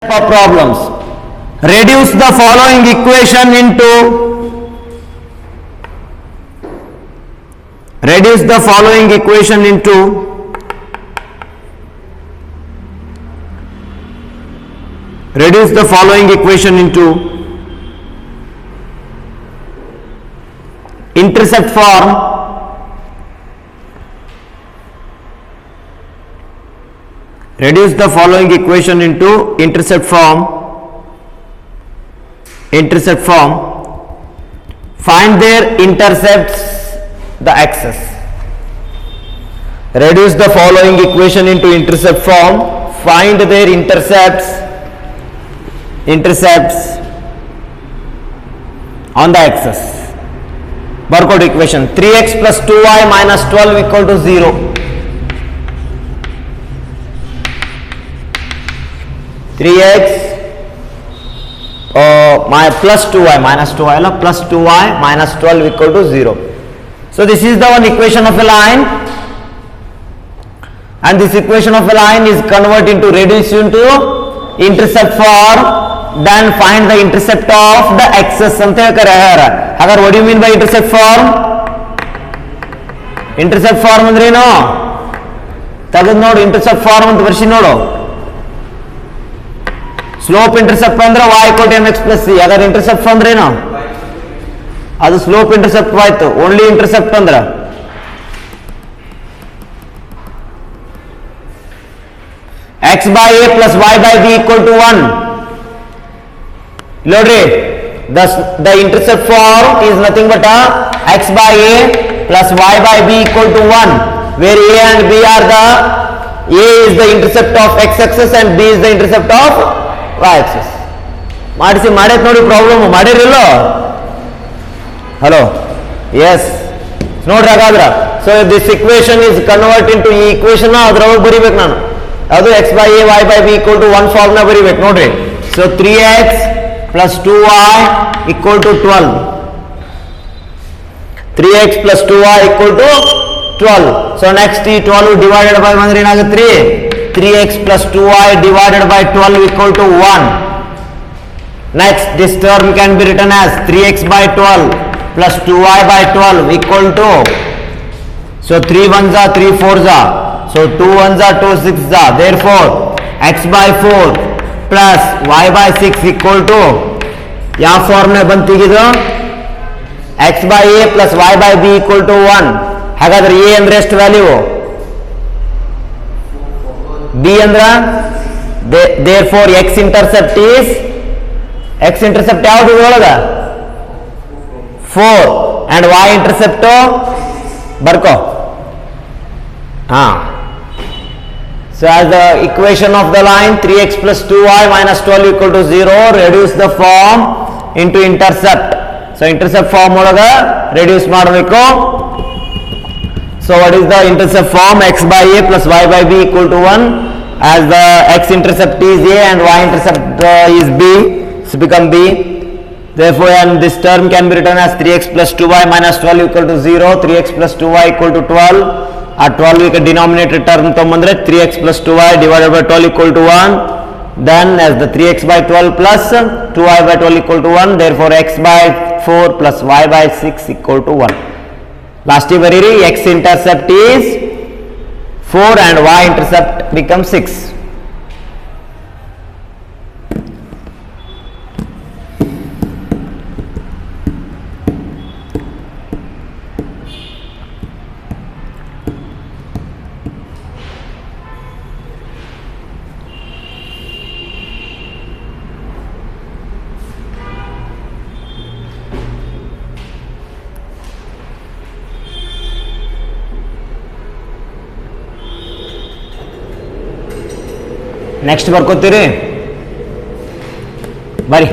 For problems, reduce the following equation into reduce the following equation into reduce the following equation into intercept form. Reduce the following equation into intercept form. Find their intercepts, the axis. Reduce the following equation into intercept form. Find their intercepts on the axis. Work out equation. 3x plus 2y minus 12 equal to 0. 3x plus 2y minus 2y plus 2y minus 12 equal to 0. So this is the one equation of a line, and this equation of a line is converted into reduced into intercept form. Then find the intercept of the axis. What do you mean by intercept form? Intercept form andre no tagad nodu intercept form anta versi nodu. Slope intercept ಅಂದ್ರೆ y equal to mx plus c. ಅದರ intercept ಅಂದ್ರೆ ಏನು? ಅದು slope intercept ಆಯ್ತು. Only intercept ಅಂದ್ರೆ x by a plus y by b equal to 1. ನೋಡ್ರಿ, the intercept form is nothing but x by a plus y by b equal to 1, where a and b are the a is the intercept of x axis and b is the intercept of y axis. ಮಾಡಿಸಿ ಮಾಡೈತೆ ನೋಡಿ, problem ಮಾಡಿರಿಲ್ಲೋ? Hello, S ನೋಡ್ರಿ. ಹಾಗಾದ್ರೆ so this equation is convert into ಈ equation ಅದ್ರೊಳಗೆ ಬರಿಬೇಕು ನಾನು. ಅದು x by a y by b equal to 1 form ನ ಬರಿಬೇಕು ನೋಡ್ರಿ. So 3x plus 2y equal to 12. 3x plus 2y equal to 12. So next ಈ 12 ಡಿವೈಡೆಡ್ ಬೈ ಬಂದ್ರೆ ಏನಾಗುತ್ತೆ ರೀ? 3x plus 2y divided by 12 equal to 1. Next, this term can be written as 3x by 12 plus 2y by 12 equal to, so 3 ones are 3 fours are, so 2 ones are 2 sixes are, therefore x by 4 plus y by 6 equal to, ಯಾವ form ನೇ ಬಂತಿಗಿದು? x by a plus y by b equal to 1. ಹಾಗಾದ್ರೆ a ಅಂದ್ರೆ ಎಷ್ಟು value? b ಅಂದ್ರ therefore x intercept ಯಾವುದು ಇದರೊಳಗ? 4 and y intercept ಬರ್ಕೋ. So as the equation of the line 3x plus 2y minus 12 equal to 0, reduce the form into intercept. So intercept form ಒಳಗ reduce ಮಾಡಬೇಕು. So what is the intercept form? X by a plus y by b equal to 1, as the x intercept is a and y intercept is b, so become b. Therefore, and this term can be written as 3x plus 2y minus 12 equal to 0. 3x plus 2y equal to 12. At 12 we can denominator term ತೊಂಬಂದ್ರೆ 3x plus 2y divided by 12 equal to 1. Then as the 3x by 12 plus 2y by 12 equal to 1. Therefore, x by 4 plus y by 6 equal to 1. Last year x intercept is 4 and y intercept becomes 6. Next ಬರ್ಕೋತೀರಿ ಬರಿ.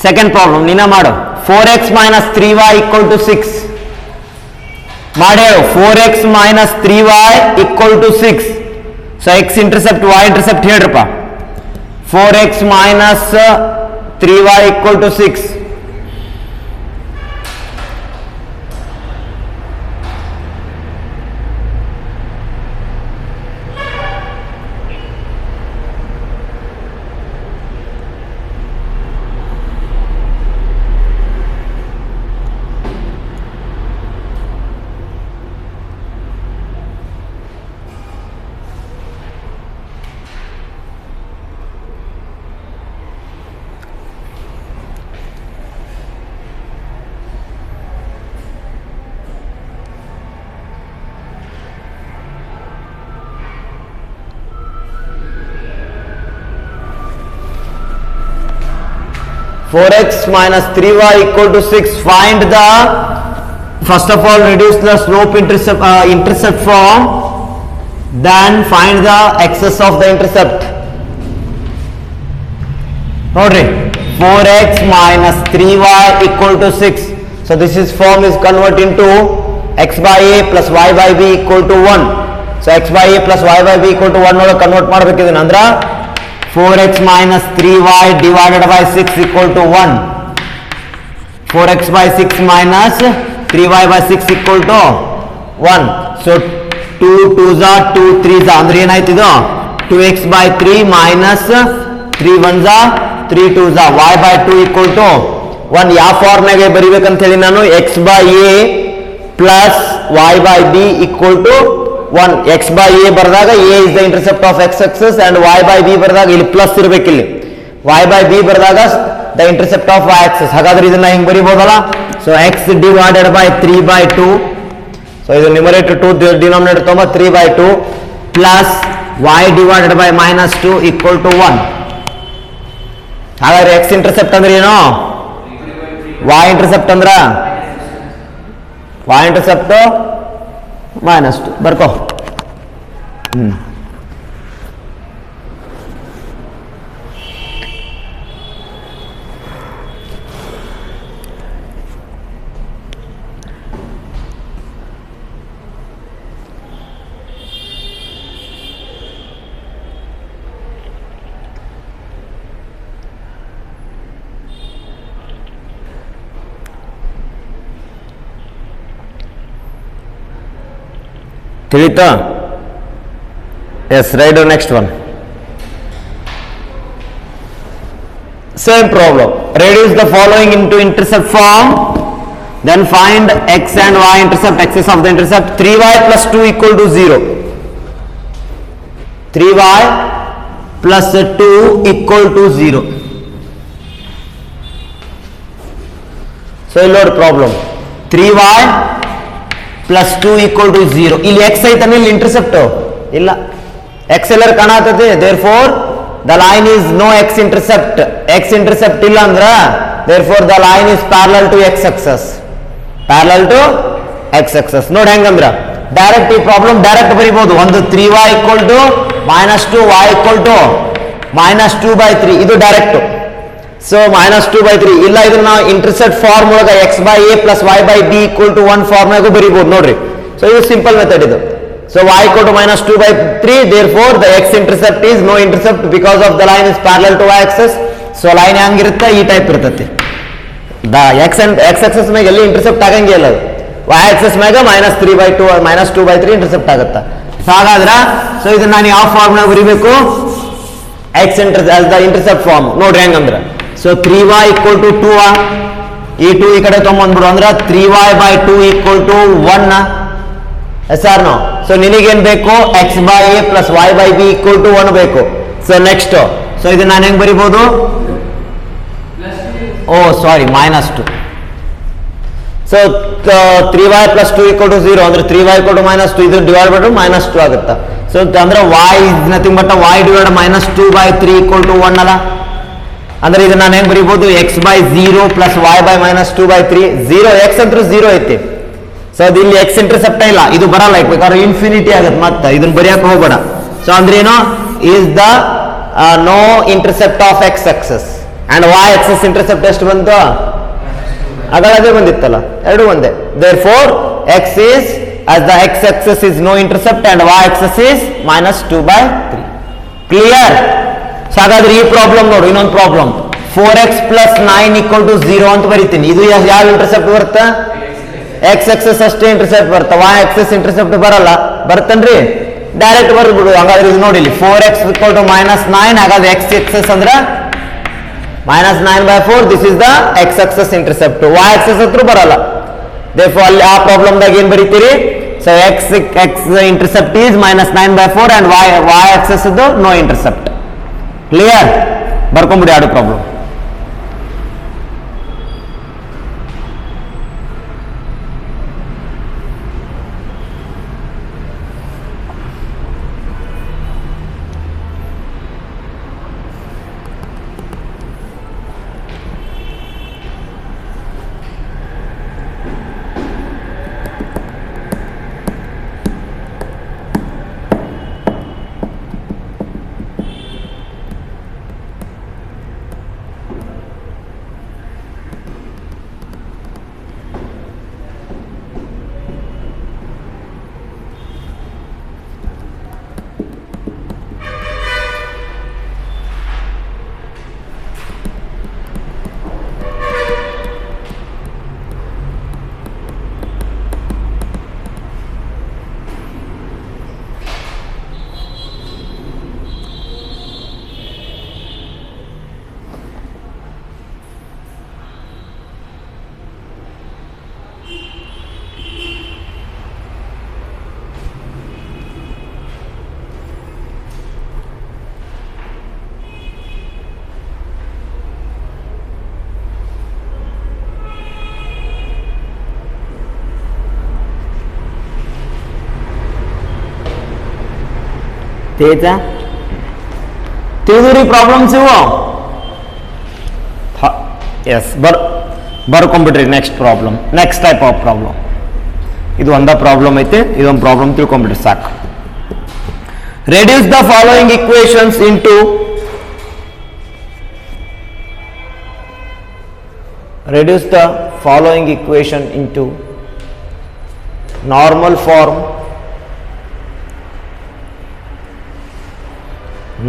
Second problem ನೀನ ಮಾಡು. 4x minus 3y equal to 6 ಮಾಡಿ. 4x minus 3y equal to 6. So x intercept y intercept ಹೇಳ್ರಪ್ಪ. 4x minus 3y equal to 6. 4x minus 3y equal to 6. Find the, first of all reduce the slope intercept form, then find the axis of the intercept. Nodri, 4x minus 3y equal to 6. So this is form is convert into x by a plus y by b equal to 1. So x by a plus y by b equal to 1 ಒಳಗೆ convert ಮಾಡಬೇಕಿದೆ ಅಂದ್ರೆ 4x minus 3y divided by 6 equal to 1. 4x by 6 minus 3y by 6 equal to 1. So 2 2s are 2 3s are ಅಂದ್ರೆ ಏನಾಯ್ತು ಇದು 2x by 3 minus 3 1s are 3 2s are y by 2 equal to 1. ಯಾವ ಫಾರ್ಮ್ನಾಗೆ ಬರಿಬೇಕಂತ ಹೇಳಿ ನಾನು x by a plus y by b equal to 1. x by a ಬರೆದಾಗ a is the intercept of x axis and y by b ಬರೆದಾಗ ಇಲ್ಲಿ plus ಇರಬೇಕು, ಇಲ್ಲಿ y by b ಬರೆದಾಗ the intercept of y axis. ಹಾಗಾದ್ರೆ ಇದನ್ನ ಹಿಂಗೆ ಬರಿಬೋದಲ್ಲ. So x divided by 3 by 2. So ಇದು ನ್ಯೂಮರೇಟರ್ 2 ಡಿನಾಮಿನೇಟರ್ ತಗೊಂಬ 3 by 2 plus y divided by minus 2 equal to 1. ಹಾಗಾದ್ರೆ x intercept ಅಂದ್ರೆ ಏನು, y intercept ಅಂದ್ರ y intercept minus 2 ಬರ್ಕೋ. ತಿಳಿತಾ? Yes, write the next one. Same problem. Reduce the following into intercept form. Then find x and y intercept, axis of the intercept. 3y plus 2 equal to 0. 3y plus 2 equal to 0. So, load problem. 3y plus 2 equal to 0. ಇಲ್ಲಿ x ಐತನ ಇಲ್ಲಿ intercept ಇಲ್ಲ, x ಎಲ್ಲರ ಕಾಣತದೆ. therefore the line is no x intercept ಇಲ್ಲ ಅಂದ್ರ therefore the line is parallel to x axis. ನೋಡಿ ಹೆಂಗಂದ್ರ direct ಈ problem direct ಬರೀಬಹುದು. ಒಂದು 3y equal to minus 2 y equal to minus 2 by 3 ಇದು ಡೈರೆಕ್ಟ್. ಸೊ minus 2 by 3 ಇಲ್ಲ, ಇದನ್ನ ನಾವು ಇಂಟರ್ಸೆಪ್ಟ್ ಫಾರ್ಮ್ ಒಳಗ x by a plus y by b equal to 1 ಫಾರ್ಮ್ನಾಗೂ ಬರೀಬಹುದು ನೋಡ್ರಿ. ಸೊ ಇದು ಸಿಂಪಲ್ ಮೆಥಡ್ ಇದು. So y equal to minus 2 by 3, therefore the x intercept is no intercept because of the line is parallel to y axis. So line ಹೆಂಗಿರುತ್ತೆ ಈ type ಇರ್ತೈತಿ. the x axis ಮ್ಯಾಗ ಎಲ್ಲಿ intercept ಆಗಂಗಿಲ್ಲ, ಅದು y axis ಮ್ಯಾಗ minus 3 by 2 or minus 2 by 3 intercept ಆಗುತ್ತಾ. ಹಾಗಾದ್ರೆ ಸೊ ಇದನ್ನ ನಾನು ಯಾವ ಫಾರ್ಮ್ನಾಗ ಬರೀಬೇಕು, x the intercept ಫಾರ್ಮ್ ನೋಡ್ರಿ ಹೆಂಗಂದ್ರ. ಸೊ 3y equal to 2 ಈ 2 ಈ ಕಡೆ ತೊಗೊಂಡ್ಬಿಡು ಅಂದ್ರೆ 3y by 2 equal to 1. Yes or no? So ನಿನಗೇನ್ ಬೇಕು, x by a plus y by b equal to 1 ಬೇಕು. ಸೊ ನೆಕ್ಸ್ಟ್, ಸೊ ಇದನ್ನ ನಾನು ಹೆಂಗ್ ಬರಿಬಹುದು, minus 2. So 3y plus 2 equal to 0 ಅಂದ್ರೆ 3y equal to minus 2, ಇದು ಡಿವೈಡ್ ಬಿಟ್ಟು minus 2 ಆಗುತ್ತಾ. ಸೊ ಅಂದ್ರೆ y is nothing but y divided minus 2 by 3 equal to 1 ಅಲ್ಲ. ಅಂದ್ರೆ ಇದನ್ನ ನಾನು ಹೆಂಗ್ ಬರೀಬಹುದು, x by 0 plus y by minus 2 by 3. 0 x ಅಂತ 0 ಐತಿ. ಸೊ ಅದು ಇಲ್ಲಿ ಎಕ್ಸ್ ಇಂಟರ್ಸೆಪ್ಟ್ ಇಲ್ಲ, ಇದು ಬರಲ್ಲ, ಬೇಕಾದ್ರೆ ಇನ್ಫಿನಿಟಿ ಆಗುತ್ತೆ, ಮತ್ತೆ ಇದನ್ನ ಬರೆಯಕ್ಕೆ ಹೋಗಬೇಡ. ಸೊ ಅಂದ್ರೇನು, is the no intercept of x axis and y axis intercept ಎಷ್ಟು ಬಂತು, ಅದೇ ಬಂದಿತ್ತಲ್ಲ, ಎರಡು ಒಂದೇ. Therefore x is as the x axis is no intercept and y axis is minus 2 by 3. Clear? So ಹಾಗಾದ್ರೆ ಈ problem ನೋಡು, ಇನ್ನೊಂದು problem 4x plus 9 equal to 0 ಅಂತ ಬರೀತೀನಿ. ಇದು ಯಾವ ಇಂಟರ್ಸೆಪ್ಟ್ ಬರುತ್ತೆ, ಎಕ್ಸ್ ಎಕ್ಸಸ್ ಅಷ್ಟೇ ಇಂಟರ್ಸೆಪ್ಟ್ ಬರುತ್ತೆ, y ಆಕ್ಸಸ್ ಇಂಟರ್ಸೆಪ್ಟ್ ಬರಲ್ಲ. ಬರ್ತನ್ರಿ, ಡೈರೆಕ್ಟ್ ಬರ್ಬಿಡು. ಹಾಗಾದ್ರೆ ಇದು ನೋಡಿ, 4x equal to minus 9, ಹಾಗಾದ್ರೆ x ಎಕ್ಸಸ್ ಅಂದ್ರೆ minus 9 by 4. This is the x axis intercept. y axis ಹತ್ರ ಬರಲ್ಲ. therefore ಅಲ್ಲಿ ಆ ಪ್ರಾಬ್ಲಮ್ದಾಗ ಏನ್ ಬರೀತೀರಿ, so x intercept is minus 9 by 4 and y axis is no intercept. Clear? ಬರ್ಕೊಂಬಿಡಿ ಎರಡು ಪ್ರಾಬ್ಲಮ್. ತಿಳಿತಾ? ತಿಳಿದ್ರಿ ಪ್ರಾಬ್ಲಮ್ಸ್ ಇವು? ಎಸ್, ಬರ್ಕೊಂಬಿಡ್ರಿ. Next problem, next type of problem. ಇದು ಒಂದ ಪ್ರಾಬ್ಲಮ್ ಐತೆ, ಇದೊಂದು ಪ್ರಾಬ್ಲಮ್ ತಿಳ್ಕೊಂಬಿಡ್ರಿ ಸಾಕು. Reduce the following equations into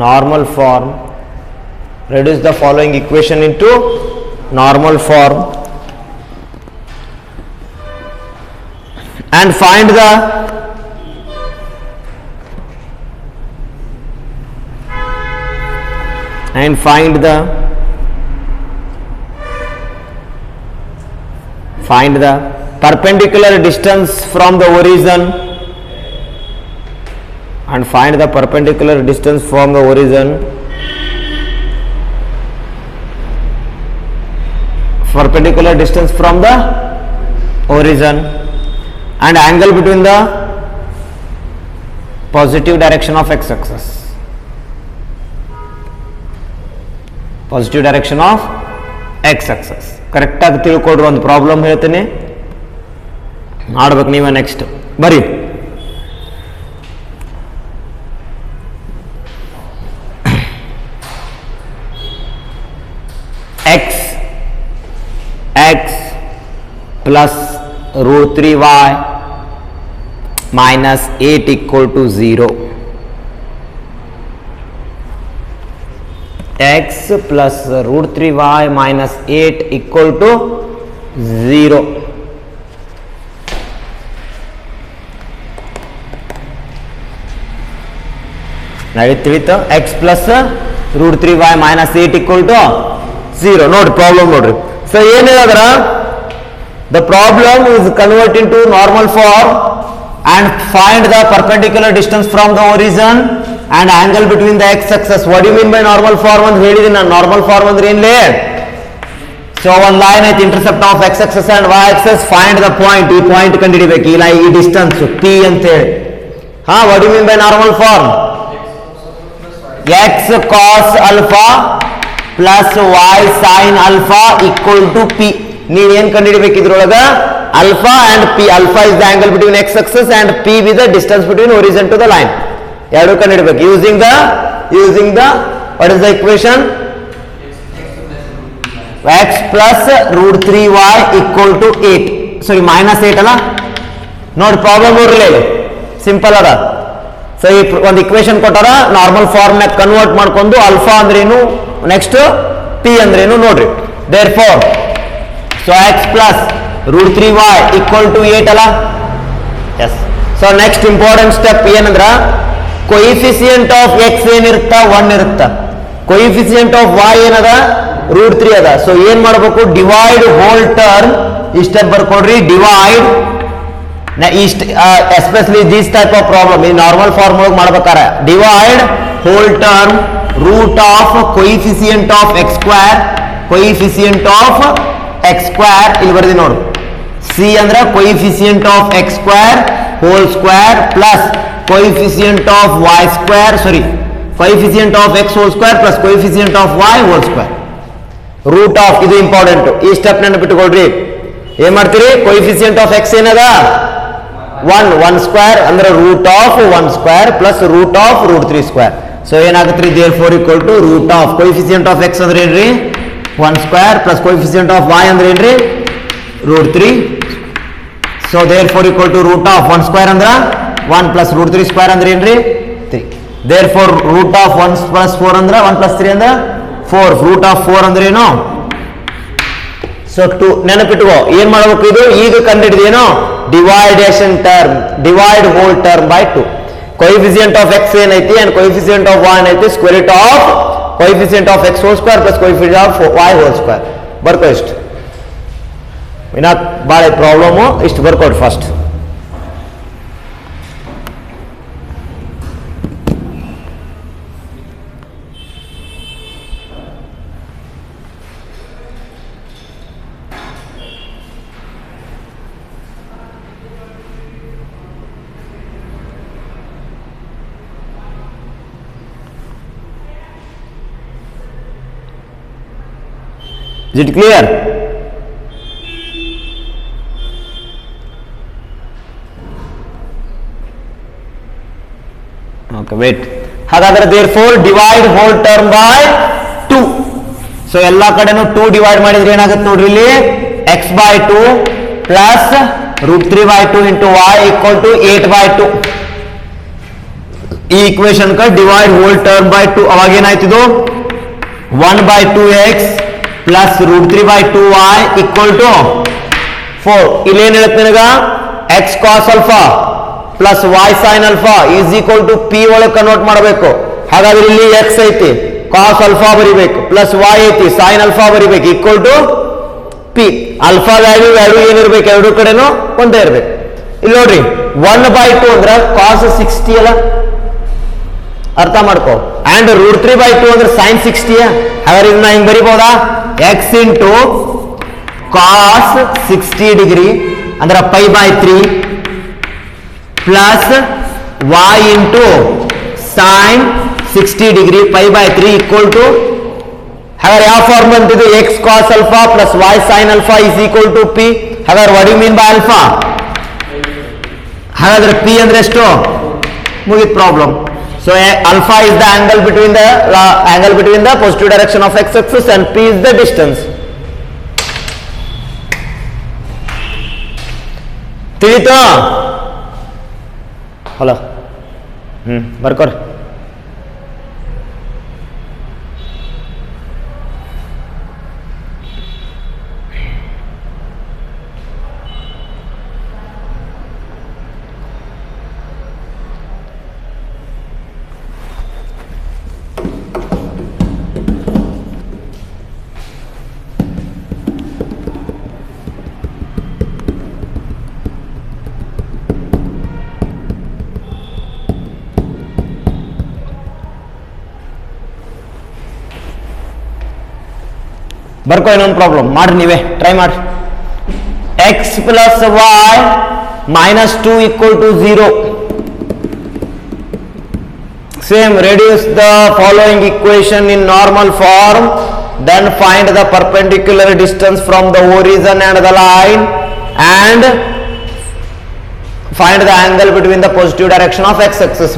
normal form. Reduce the following equation into normal form and find the perpendicular distance from the origin and angle between the positive direction of x-axis. Correct ಆಗಿ ತಿಳ್ಕೊಡ್ರಿ. ಒಂದು problem ಹೇಳ್ತೀನಿ, ಮಾಡ್ಬೇಕು ನೀವೇ. Next ಬರೀ x plus root 3y minus 8 equal to 0. X plus root 3y minus 8 equal to 0. ತಿಳಿತು? x plus root 3y minus 8 equal to 0. ನೋಡ್ರಿ problem ನೋಡ್ರಿ. So ಏನು ಹೇಳಿದ್ರ, the problem is convert into normal form and find the perpendicular distance from the origin and angle between the x-axis. What do you mean by normal form ಅಂತ ಹೇಳಿದೀನಿ ನಾನು. Normal form ಅಂದ್ರೆ ಏನ್ಲೇ? So ಒಂದು line ಐತಿ, intercept of x-axis and y-axis. Find the point, ಈ point ಕಂಡುಹಿಡಿಬೇಕು, ಇಲ್ಲ ಈ ಡಿಸ್ಟೆನ್ಸ್ p ಅಂತ ಹೇಳಿ. what do you mean by normal form? x cos alpha plus y sin alpha equal to p. ನೀವೇನ್ ಕಂಡುಹಿಡಿಬೇಕು ಇದ್ರೊಳಗ? alpha and p. alpha is the angle between x-axis and p is the distance between origin to the line. ಎರಡು ಕಂಡುಹಿಡಿಬೇಕು using the what is the equation? x plus root 3y equal to 8. sorry minus 8 ಅಲ್ಲ. ನೋಡಿ problem ನೋಡ್ರಿ, simple ಅದ. So ಈ ಒಂದು equation ಕೊಟ್ಟಾರ, normal form ನಾಗ ಕನ್ವರ್ಟ್ ಮಾಡ್ಕೊಂಡು ಅಲ್ಫಾ ಅಂದ್ರೇನು, ನೆಕ್ಸ್ಟ್ ಪಿ ಅಂದ್ರೇನು ನೋಡ್ರಿ. therefore so x plus root 3y equal to 8 ಅಲ್ಲ. yes. so next important step ಏನಂದ್ರ, coefficient of x ಏನಿರುತ್ತ? 1 ಇರುತ್ತ. coefficient of y ಏನದ? root 3 ಅದ. ಸೊ ಏನ್ ಮಾಡಬೇಕು? Divide whole term. ಈ ಸ್ಟೆಪ್ ಬರ್ಕೊಡ್ರಿ, divide. Especially this type of problem ಈ ನಾರ್ಮಲ್ ಫಾರ್ಮ್ ಒಳಗೆ ಮಾಡ್ಬೇಕಾರೆ, divide whole term root of coefficient of x square. ಇಲ್ಲಿ ಬರ್ದಿ ನೋಡು, ಸಿ ಅಂದ್ರೆ coefficient of x square whole square plus coefficient of y square, sorry, coefficient of x whole square plus coefficient of y whole square. root of, ಇದು important, ಈ step ನೆನಪಿಟ್ಟುಕೊಳ್ಳ್ರಿ. ಏನ್ ಮಾಡ್ತೀರಿ? coefficient of x ಏನದ? 1 square ಅಂದ್ರೆ root of 1 square plus root of root 3 square. So ಏನಾಗುತ್ತೆ? therefore equal to root of coefficient of x ಅಂದ್ರೆ ಏನ್ರಿ? 1 square plus coefficient of y ಅಂದ್ರೆ ಏನ್ರಿ? root 3. so therefore equal to root of 1 square ಅಂದ್ರೆ 1 plus root 3 square ಅಂದ್ರೆ ಏನ್ರಿ? 3. therefore root of 1 plus 4 ಅಂದ್ರೆ 1 plus 3 ಅಂದ್ರೆ 4. root of 4 ಅಂದ್ರೆ ಏನು? ಸೊ 2. ನೆನಪಿಟ್ಟುಕೋ, ಏನ್ ಮಾಡಬೇಕು? ಇದು ಈಗ ಕಂಡುಹಿಡಿದೇನೋ, division term, divide whole term by 2. coefficient of x ಏನೈತಿ and coefficient of y ಏನೈತಿ? square root of coefficient of x whole square plus coefficient of y whole square. ಬರ್ಕೋ ಇಷ್ಟು. ಇನ್ನ ಭಾಳ ಪ್ರಾಬ್ಲಮು, ಇಷ್ಟು ಬರ್ಕೊಡ್ರಿ first. Is it clear? Okay, wait. ಹಾಗಾದ್ರೆ therefore divide whole term by 2. So ಎಲ್ಲ ಕಡೆನೂ 2 divide ಮಾಡಿದ್ರೆ ಏನಾಗುತ್ತೆ ನೋಡ್ರಿ ಇಲ್ಲಿ x by 2 plus √3/2 into y equal to 8/2. ಈ ಇಕ್ವೇಶನ್ ಕ ಡಿವೈಡ್ ಹೋಲ್ ಟರ್ಮ್ ಬೈ 2 ಅವಾಗ ಏನಾಯ್ತು ಇದು 1/2x plus √3/2y equal to 4. ಇಲ್ಲಿ ಏನ್ ಹೇಳುತ್ತೆ ನಿನಗ x cos alpha plus y sin alpha is equal to p ಒಳಗೆ ಕನ್ವರ್ಟ್ ಮಾಡಬೇಕು. ಹಾಗಾದ್ರೆ ಇಲ್ಲಿ x ಐತಿ cos alpha ಬರಿಬೇಕು ಪ್ಲಸ್ y ಐತಿ sin alpha ಬರಿಬೇಕು equal to p. alpha value ಏನಿರ್ಬೇಕು ಎರಡು ಕಡೆನೂ ಒಂದೇ ಇರ್ಬೇಕು. ಇಲ್ಲಿ ನೋಡ್ರಿ 1/2 ಅಂದ್ರೆ cos 60 ಅಲ್ಲ, ಅರ್ಥ ಮಾಡ್ಕೋ. ಅಂಡ್ √3/2 ಅಂದ್ರೆ sin 60. ಹಾಗಾದ್ರೆ ಇದನ್ನ ಹಿಂಗ್ ಬರಿಬಹುದಾ x ಇಂಟು cos 60 ಡಿಗ್ರಿ ಅಂದ್ರೆ π/3 plus y into sin 60 degree π/3 equal to ಹಾಗಾದ್ರೆ ಯಾವ ಫಾರ್ಮ್ ಬಂತಿದೆ x cos alpha plus y sin alpha is equal to p. ಹಾಗಾದ್ರೆ what do you mean by alpha? ಹಾಗಾದ್ರೆ p ಅಂದ್ರೆ ಎಷ್ಟು ಮುಗಿದ problem. So alpha is the angle between the positive direction of x-axis and p is the distance. ತಿಳಿತಾ? Hello ಬರ್ಕೋರಿ. ಬರ್ಕೋ ಇನ್ನೊಂದು problem ಮಾಡ್ರಿ, ನೀವೇ try ಮಾಡ್ರಿ. x plus y minus 2 equal to 0. Same, reduce the following equation in normal form, then find the perpendicular distance from the horizon and the line and find the angle between the positive direction of x-axis.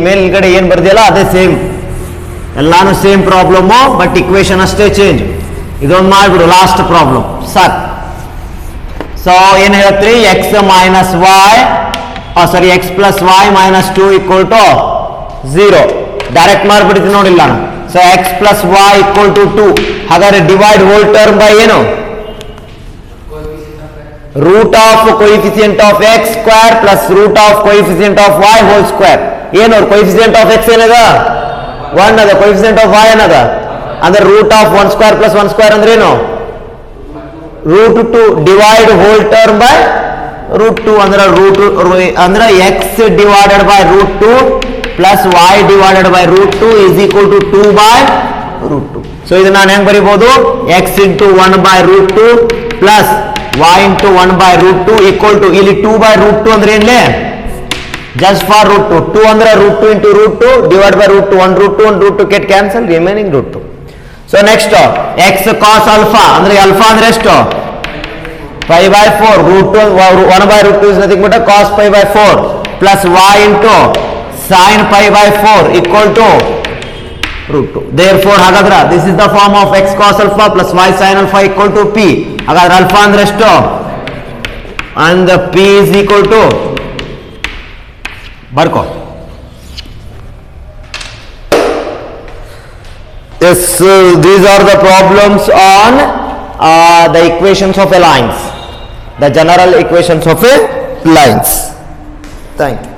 ಮೇಲ್ಗಡೆ ಏನು ಬರ್ದಿಯಲ್ಲ ಅದೇ same, ಎಲ್ಲಾನು same problem, but equation ಅಷ್ಟೇ change. ಇದೊಂದು ಮಾಡ್ಬಿಡು last problem ಸಾಕು. So ಏನ್ ಹೇಳತ್ರಿ x minus y x plus y minus 2 equal to 0. Direct ಮಾಡ್ಬಿಡ್ತೀನಿ ನೋಡಿಲ್ಲ ನಾನು. So x plus y equal to 2. ಹಾಗಾದ್ರೆ ಡಿವೈಡ್ ಹೋಲ್ ಟರ್ಮ್ ಬೈ ಏನು root of coefficient of x square plus root of coefficient of y whole square. ಏನು coefficient of x ಏನದ 1 ಅದ, ಕೊಯಿಫಿಸಿಯಂಟ್ of y ಏನದ ಅಂದ್ರೆ root of 1 square plus 1 square ಅಂದ್ರೆ ಏನು √2. Divide whole term by √2 ಅಂದ್ರೆ ಅಂದ್ರೆ x divided by √2 plus y divided by √2 is equal to 2/√2. So ಇದು ನಾನು ಹೆಂಗ್ ಬರೀಬಹುದು x into 1/√2 plus y into 1/√2 equal to ಇಲ್ಲಿ 2/√2 ಅಂದ್ರೆ ಏನ್ಲೇ just for √2. 2 ಅಂದ್ರೆ √2 into √2 divided by √2. 1 √2 get cancel, remaining √2. So next x cos alpha ಅಂದ್ರೆ alpha ಅಂದ್ರೆ ಎಷ್ಟು π/4. √2 1/√2 is nothing but a cos π/4 plus y into sin π/4 equal to √2. Therefore ಹಾಗಾದ್ರೆ this is the form of x cos alpha plus y sin alpha equal to p. ಹಾಗಾದ್ರೆ alpha ಅಂದ್ರೆ ಎಷ್ಟು and the p is equal to ಬರ್ಕೋ. Yes, these are the problems on the equations of a lines, the general equations of a lines. Thank you.